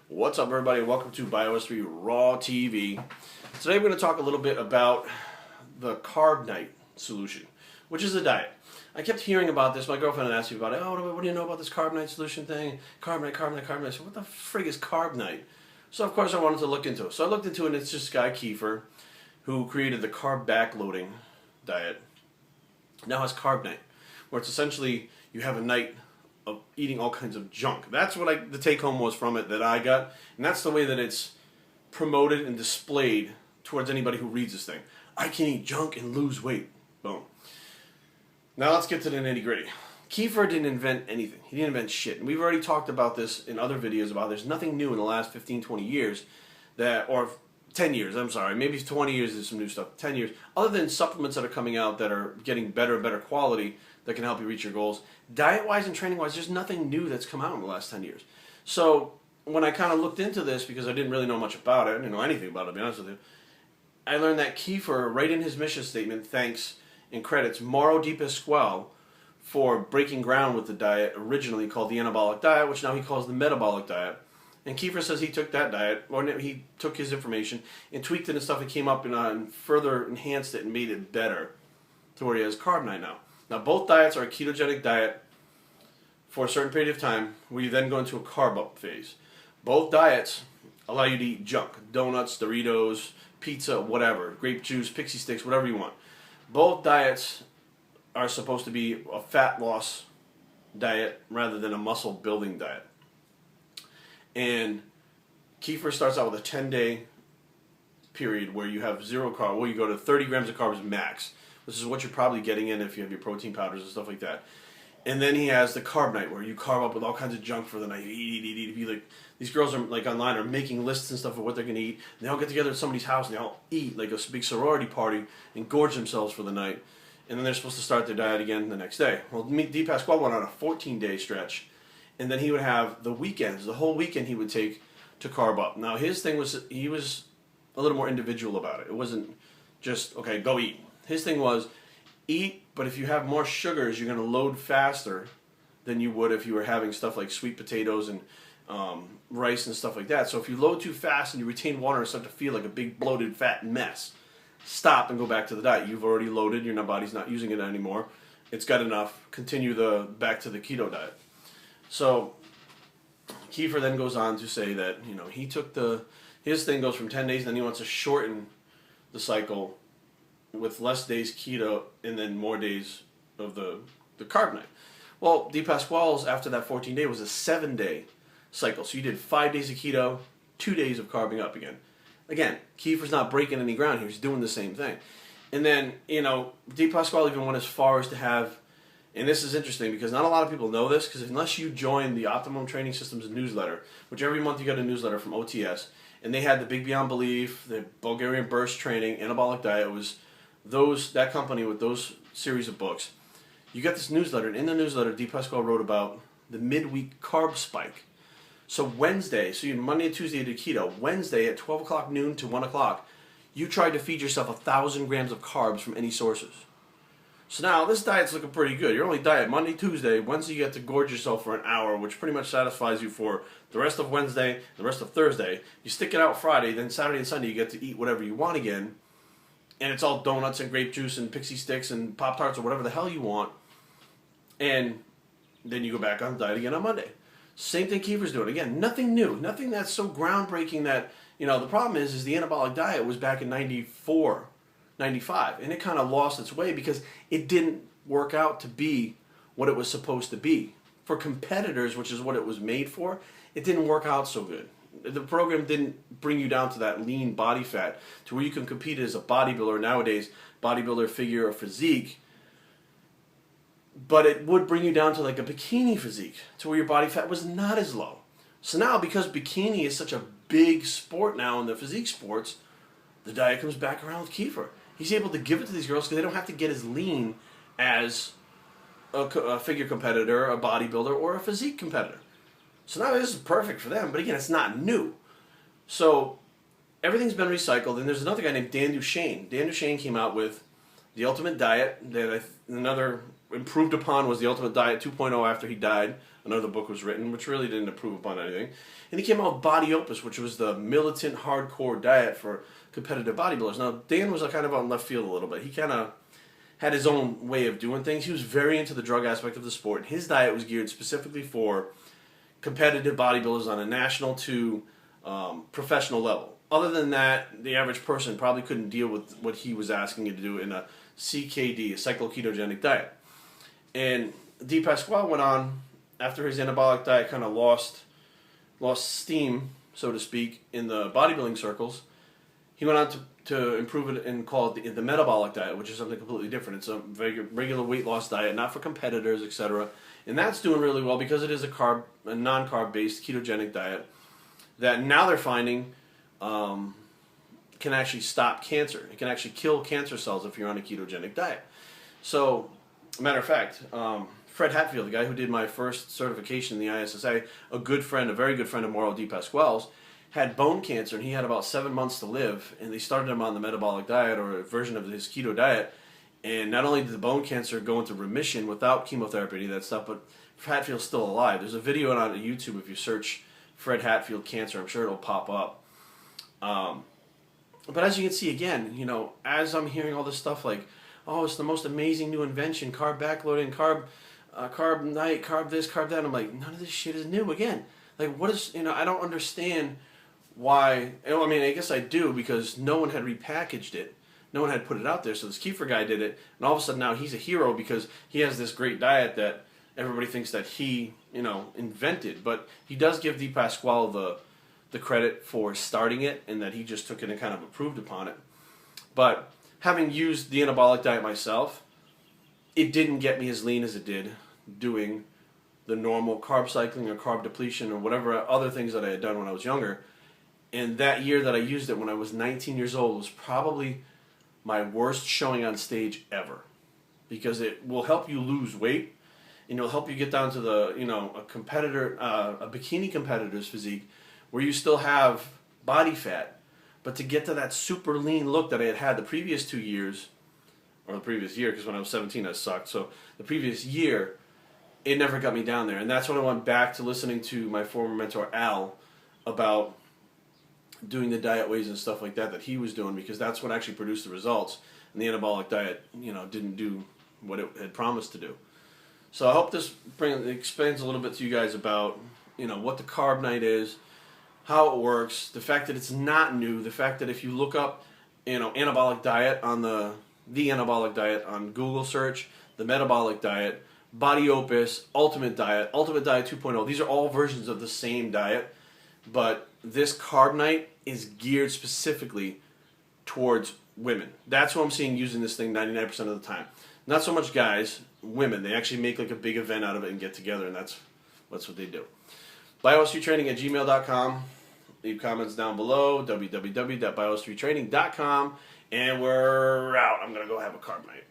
What's up, everybody? Welcome to BioS3 Raw TV. Today we're going to talk a little bit about the Carb Nite solution, which is a diet. I kept hearing about this. My girlfriend asked me about it. Oh, what do you know about this Carb Nite solution thing? Carb Nite, Carb Nite, Carb Nite. So what the frig is Carb Nite? So of course I wanted to look into it. So I looked into it, and it's this guy Kiefer, who created the carb backloading diet. Now has Carb Nite, where it's essentially you have a night of eating all kinds of junk. That's what the take home was from it that I got, and that's the way that it's promoted and displayed towards anybody who reads this thing. I can eat junk and lose weight. Boom. Now let's get to the nitty gritty. Kiefer didn't invent anything. He didn't invent shit. And we've already talked about this in other videos about there's nothing new in the last 15, 20 years or 10 years, I'm sorry. Maybe 20 years is some new stuff. 10 years. Other than supplements that are coming out that are getting better and better quality that can help you reach your goals. Diet-wise and training-wise, there's nothing new that's come out in the last 10 years. So when I kind of looked into this, because I didn't really know much about it, I didn't know anything about it, to be honest with you, I learned that Kiefer, right in his mission statement, thanks and credits Mauro Di Pasquale for breaking ground with the diet originally called the anabolic diet, which now he calls the metabolic diet. And Kiefer says he took that diet, or he took his information and tweaked it and stuff and came up and further enhanced it and made it better to where he has Carb Nite now. Now both diets are a ketogenic diet for a certain period of time where you then go into a carb up phase. Both diets allow you to eat junk, donuts, Doritos, pizza, whatever, grape juice, pixie sticks, whatever you want. Both diets are supposed to be a fat loss diet rather than a muscle building diet. And Kiefer starts out with a 10-day period where you have zero carb, where you go to 30 grams of carbs max. This is what you're probably getting in if you have your protein powders and stuff like that. And then he has the Carb Nite, where you carb up with all kinds of junk for the night. You eat. If you these girls are online are making lists and stuff of what they're gonna eat. And they all get together at somebody's house and they all eat like a big sorority party and gorge themselves for the night. And then they're supposed to start their diet again the next day. Well, Di Pasquale went on a 14-day stretch, and then he would have the weekends, the whole weekend he would take to carb up. Now his thing was he was a little more individual about it. It wasn't just okay, go eat. His thing was eat, but if you have more sugars, you're going to load faster than you would if you were having stuff like sweet potatoes and rice and stuff like that. So if you load too fast and you retain water and start to feel like a big bloated fat mess, stop and go back to the diet. You've already loaded, your body's not using it anymore. It's got enough. Continue back to the keto diet. So Kiefer then goes on to say that he took his thing goes from 10 days, then he wants to shorten the cycle with less days keto and then more days of the Carb Nite. Well, Di Pasquale's after that 14-day was a 7-day cycle. So you did 5 days of keto, 2 days of carbing up again. Again, Kiefer's not breaking any ground here. He's doing the same thing. And then, Di Pasquale even went as far as to have, and this is interesting because not a lot of people know this, because unless you join the Optimum Training Systems newsletter, which every month you get a newsletter from OTS, and they had the Big Beyond Belief, the Bulgarian Burst Training, Anabolic Diet, was that company with those series of books. You get this newsletter, and in the newsletter, Di Pasquale wrote about the midweek carb spike. So Wednesday, so you Monday and Tuesday you did keto. Wednesday at 12 o'clock noon to 1 o'clock, you tried to feed yourself 1,000 grams of carbs from any sources. So now this diet's looking pretty good. Your only diet Monday, Tuesday. Wednesday you get to gorge yourself for an hour, which pretty much satisfies you for the rest of Wednesday, the rest of Thursday. You stick it out Friday, then Saturday and Sunday you get to eat whatever you want again. And it's all donuts and grape juice and pixie sticks and Pop-Tarts or whatever the hell you want. And then you go back on the diet again on Monday. Same thing Kiefer's doing. Again, nothing new. Nothing that's so groundbreaking that, the problem is the anabolic diet was back in 94, 95. And it kind of lost its way because it didn't work out to be what it was supposed to be. For competitors, which is what it was made for, it didn't work out so good. The program didn't bring you down to that lean body fat to where you can compete as a bodybuilder nowadays, bodybuilder figure or physique, but it would bring you down to like a bikini physique to where your body fat was not as low. So now because bikini is such a big sport now in the physique sports, the diet comes back around with Kiefer. He's able to give it to these girls because they don't have to get as lean as a figure competitor, a bodybuilder, or a physique competitor. So now this is perfect for them, but again, it's not new. So everything's been recycled, and there's another guy named Dan Duchaine. Dan Duchaine came out with the Ultimate Diet, another improved upon was the Ultimate Diet 2.0 after he died. Another book was written, which really didn't improve upon anything. And he came out with Body Opus, which was the militant, hardcore diet for competitive bodybuilders. Now, Dan was kind of on left field a little bit. He kind of had his own way of doing things. He was very into the drug aspect of the sport. His diet was geared specifically for competitive bodybuilders on a national to professional level. Other than that, the average person probably couldn't deal with what he was asking you to do in a CKD, a cyclo-ketogenic diet. And D. Pasquale went on, after his anabolic diet kind of lost steam, so to speak, in the bodybuilding circles, he went on to improve it and call it the metabolic diet, which is something completely different. It's a regular weight loss diet, not for competitors, etc. And that's doing really well because it is a non-carb based ketogenic diet that now they're finding can actually stop cancer. It can actually kill cancer cells if you're on a ketogenic diet. So, matter of fact, Fred Hatfield, the guy who did my first certification in the ISSA, a very good friend of Mauro Di Pasquale's, had bone cancer, and he had about 7 months to live, and they started him on the metabolic diet, or a version of his keto diet, and not only did the bone cancer go into remission without chemotherapy and any of that stuff, but Hatfield's still alive. There's a video on YouTube, if you search Fred Hatfield cancer, I'm sure it'll pop up. But as you can see, again, as I'm hearing all this stuff like, oh, it's the most amazing new invention, carb backloading, carb Nite, carb this, carb that, I'm like, none of this shit is new. Again, like, what is, I don't understand why. I mean, I guess I do, because no one had repackaged it. No one had put it out there, so this Kiefer guy did it, and all of a sudden now he's a hero because he has this great diet that everybody thinks that he, invented. But he does give Di Pasquale the credit for starting it, and that he just took it and kind of improved upon it. But having used the anabolic diet myself, it didn't get me as lean as it did doing the normal carb cycling or carb depletion or whatever other things that I had done when I was younger. And that year that I used it, when I was 19 years old, was probably my worst showing on stage ever, because it will help you lose weight, and it'll help you get down to the a bikini competitor's physique, where you still have body fat, but to get to that super lean look that I had the previous 2 years, or the previous year, because when I was 17 I sucked. So the previous year, it never got me down there, and that's when I went back to listening to my former mentor Al about doing the diet ways and stuff like that he was doing, because that's what actually produced the results, and the anabolic diet didn't do what it had promised to do. So I hope this explains a little bit to you guys about what the Carb Nite is, how it works, the fact that it's not new, the fact that if you look up anabolic diet on the anabolic diet on Google search, the metabolic diet, Body Opus, Ultimate Diet 2.0, these are all versions of the same diet, but this Carb Nite is geared specifically towards women. That's what I'm seeing using this thing 99% of the time. Not so much guys, women. They actually make like a big event out of it and get together, and that's what they do. bios3training@gmail.com. Leave comments down below, www.bios3training.com, and we're out. I'm going to go have a Carb Nite.